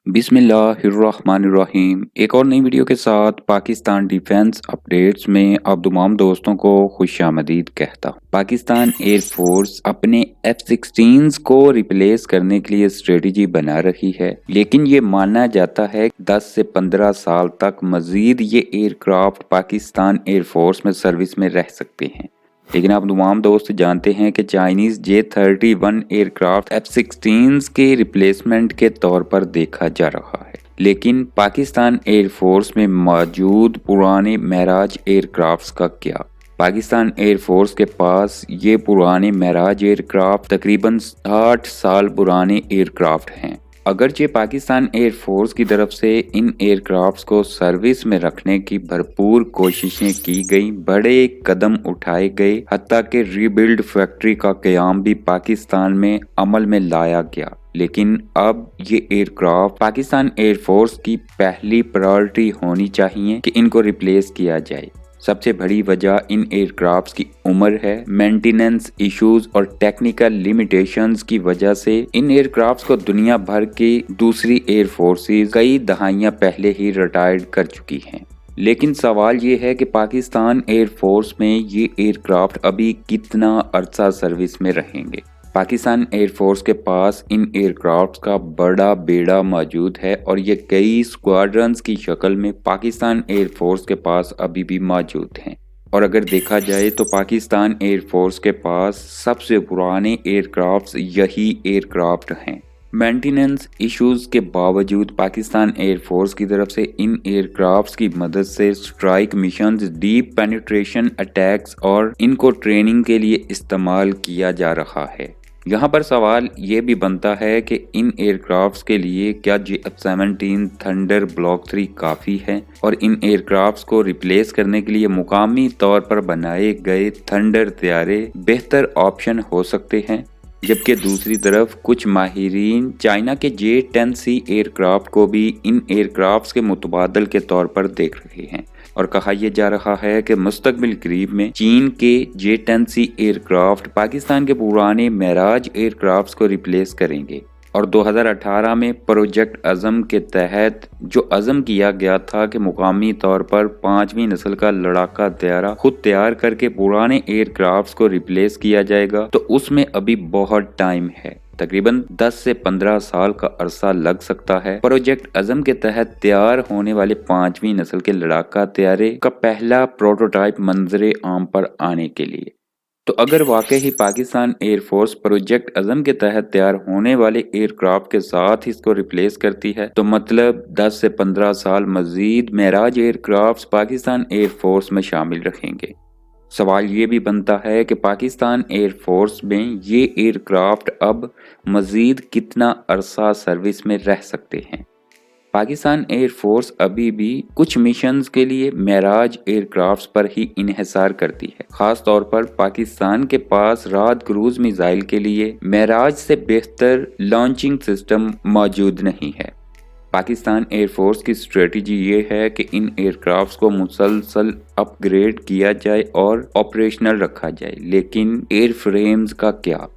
बिस्मिल्लाहिर्रहमानिर्रहीम। एक और नई वीडियो के साथ पाकिस्तान डिफेंस अपडेट्स में आप तमाम दोस्तों को खुशामदीद कहता हूँ। पाकिस्तान एयरफोर्स अपने F-16 को रिप्लेस करने के लिए स्ट्रेटजी बना रही है, लेकिन ये माना जाता है कि 10 से 15 साल तक मजीद ये एयरक्राफ्ट पाकिस्तान एयरफोर्स में सर्विस में रह सकते हैं। लेकिन आप तमाम दोस्त जानते हैं कि चाइनीज J-31 एयरक्राफ्ट F-16 के रिप्लेसमेंट के तौर पर देखा जा रहा है, लेकिन पाकिस्तान एयरफोर्स में मौजूद पुराने महराज एयरक्राफ्ट्स का क्या? पाकिस्तान एयरफोर्स के पास ये पुराने महराज एयरक्राफ्ट तकरीबन 60 साल पुराने एयरक्राफ्ट हैं। अगरचे पाकिस्तान एयरफोर्स की तरफ से इन एयरक्राफ्ट्स को सर्विस में रखने की भरपूर कोशिशें की गई, बड़े कदम उठाए गए, हत्ता कि रीबिल्ड फैक्ट्री का क़याम भी पाकिस्तान में अमल में लाया गया, लेकिन अब ये एयरक्राफ्ट पाकिस्तान एयरफोर्स की पहली प्रायोरिटी होनी चाहिए कि इनको रिप्लेस किया जाए। सबसे बड़ी वजह इन एयरक्राफ्ट्स की उम्र है। मेंटेनेंस इश्यूज और टेक्निकल लिमिटेशंस की वजह से इन एयरक्राफ्ट्स को दुनिया भर की दूसरी एयर फोर्सेस कई दहाइयां पहले ही रिटायर्ड कर चुकी हैं। लेकिन सवाल ये है कि पाकिस्तान एयरफोर्स में ये एयरक्राफ्ट अभी कितना अरसा सर्विस में रहेंगे। पाकिस्तान एयरफोर्स के पास इन एयरक्राफ्ट्स का बड़ा बेड़ा मौजूद है और ये कई स्क्वाड्रंस की शक्ल में पाकिस्तान एयरफोर्स के पास अभी भी मौजूद हैं। और अगर देखा जाए तो पाकिस्तान एयरफोर्स के पास सबसे पुराने एयरक्राफ्ट्स यही एयरक्राफ्ट हैं। मेंटेनेंस इश्यूज के बावजूद पाकिस्तान एयरफोर्स की तरफ से इन एयरक्राफ्ट्स की मदद से strike missions, deep penetration attacks और इनको ट्रेनिंग के लिए इस्तेमाल किया जा रहा है। यहाँ पर सवाल ये भी बनता है कि इन एयरक्राफ्ट्स के लिए क्या F-17 थंडर ब्लॉक 3 काफ़ी है और इन एयरक्राफ्ट्स को रिप्लेस करने के लिए मुकामी तौर पर बनाए गए थंडर तैयारे बेहतर ऑप्शन हो सकते हैं। जबकि दूसरी तरफ कुछ माहिरीन चाइना के J-10C एयरक्राफ्ट को भी इन एयरक्राफ्ट्स के मुतबादल के तौर पर देख रहे हैं और कहा यह जा रहा है कि मुस्तकबिल करीब में चीन के J-10C एयरक्राफ्ट पाकिस्तान के पुराने महराज एयरक्राफ्ट्स को रिप्लेस करेंगे। और 2018 में प्रोजेक्ट अज़म के तहत जो अज़म किया गया था कि मुकामी तौर पर 5वीं नस्ल का लड़ाका तैयारा खुद तैयार करके पुराने एयरक्राफ्ट्स को रिप्लेस किया जाएगा, तो उसमें अभी बहुत टाइम है। तकरीबन 10 से 15 साल का अरसा लग सकता है प्रोजेक्ट अज़म के तहत तैयार होने वाले 5वीं नस्ल के लड़ाका तैयारे का पहला प्रोटोटाइप मंजरे आम पर आने के लिए। तो अगर वाकई ही पाकिस्तान एयरफोर्स प्रोजेक्ट अज़म के तहत तैयार होने वाले एयरक्राफ्ट के साथ इसको रिप्लेस करती है, तो मतलब 10 से 15 साल मजीद महराज एयरक्राफ्ट पाकिस्तान एयरफोर्स में शामिल रहेंगे। सवाल ये भी बनता है कि पाकिस्तान एयरफोर्स में ये एयरक्राफ्ट अब मजीद कितना अरसा सर्विस में रह सकते हैं। पाकिस्तान एयरफोर्स अभी भी कुछ मिशंस के लिए महराज एयरक्राफ्ट्स पर ही इन्हिसार करती है। खास तौर पर पाकिस्तान के पास रात क्रूज मिसाइल के लिए महराज से बेहतर लॉन्चिंग सिस्टम मौजूद नहीं है। पाकिस्तान एयरफोर्स की स्ट्रेटजी ये है कि इन एयरक्राफ्ट्स को मुसलसल अपग्रेड किया जाए और ऑपरेशनल रखा जाए, लेकिन एयरफ्रेम्स का क्या?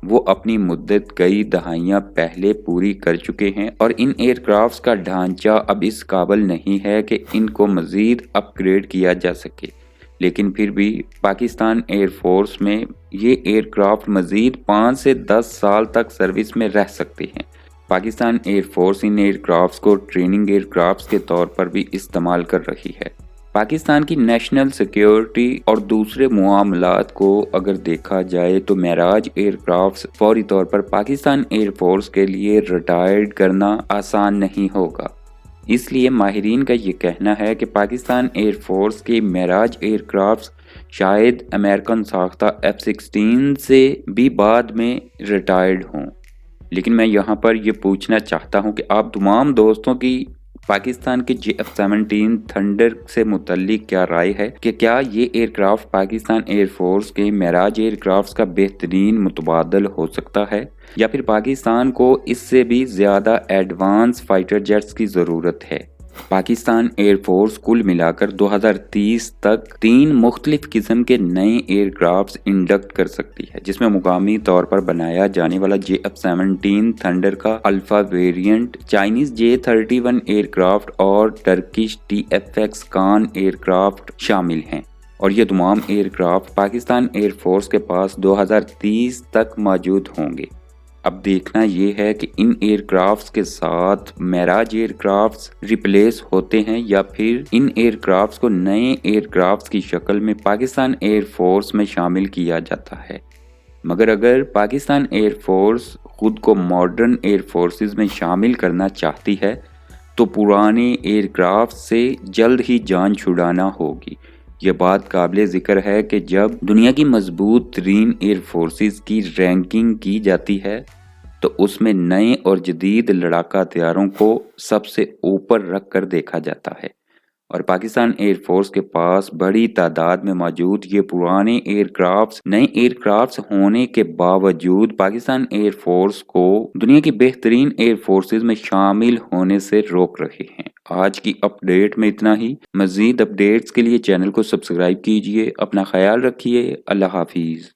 वो अपनी मुद्दत कई दहाइयां पहले पूरी कर चुके हैं और इन एयरक्राफ्ट्स का ढांचा अब इस काबिल नहीं है कि इनको मजीद अपग्रेड किया जा सके। लेकिन फिर भी पाकिस्तान एयरफोर्स में ये एयरक्राफ्ट मजीद 5 से 10 साल तक सर्विस में रह सकते हैं। पाकिस्तान एयरफोर्स इन एयरक्राफ्ट्स को ट्रेनिंग एयरक्राफ्ट्स के तौर पर भी इस्तेमाल कर रही है। पाकिस्तान की नेशनल सिक्योरिटी और दूसरे मामलात को अगर देखा जाए तो महराज एयरक्राफ्ट्स फौरी तौर पर पाकिस्तान एयरफोर्स के लिए रिटायर्ड करना आसान नहीं होगा। इसलिए माहिरीन का ये कहना है कि पाकिस्तान एयरफोर्स के महराज एयरक्राफ्ट्स शायद अमेरिकन साख्ता F-16 से भी बाद में रिटायर्ड हों। लेकिन मैं यहाँ पर यह पूछना चाहता हूँ कि आप तमाम दोस्तों की पाकिस्तान के F-17 थंडर से मुतल्लिक क्या राय है कि क्या ये एयरक्राफ्ट पाकिस्तान एयरफोर्स के महराज एयरक्राफ्ट्स का बेहतरीन मुतबादल हो सकता है, या फिर पाकिस्तान को इससे भी ज़्यादा एडवांस फाइटर जेट्स की ज़रूरत है? پاکستان ایئر فورس کل ملا کر 2030 تک 3 مختلف قسم کے نئے ایئر کرافٹس انڈکٹ کر سکتی ہے، جس میں مقامی طور پر بنایا جانے والا JF-17 تھنڈر کا alpha variant, Chinese J-31 aircraft اور Turkish TFX Kaan aircraft شامل ہیں، اور یہ تمام aircraft Pakistan Air Force کے پاس 2030 تک موجود ہوں گے۔ اب دیکھنا یہ ہے کہ ان ایئر کرافٹس کے ساتھ معراج ایئر کرافٹس ریپلیس ہوتے ہیں یا پھر ان ایئر کرافٹس کو نئے ایئر کرافٹس کی شکل میں پاکستان ایئر فورس میں شامل کیا جاتا ہے۔ مگر اگر پاکستان ایئر فورس خود کو ماڈرن ایئر فورسز میں شامل کرنا چاہتی ہے تو پرانے ایئر کرافٹس سے جلد ہی جان چھڑانا ہوگی۔ یہ بات قابل ذکر ہے کہ جب دنیا کی مضبوط ترین ایئر فورسز کی رینکنگ کی جاتی ہے تو اس میں نئے اور جدید لڑاکا ہتھیاروں کو سب سے اوپر رکھ کر دیکھا جاتا ہے، اور پاکستان ایئر فورس کے پاس بڑی تعداد میں موجود یہ پرانے ایئر کرافٹس نئے ایئر کرافٹس ہونے کے باوجود پاکستان ایئر فورس کو دنیا کی بہترین ایئر فورسز میں شامل ہونے سے روک رہے ہیں۔ آج کی اپ ڈیٹ میں اتنا ہی۔ مزید اپ ڈیٹس کے لیے چینل کو سبسکرائب کیجیے۔ اپنا خیال رکھیے۔ اللہ حافظ۔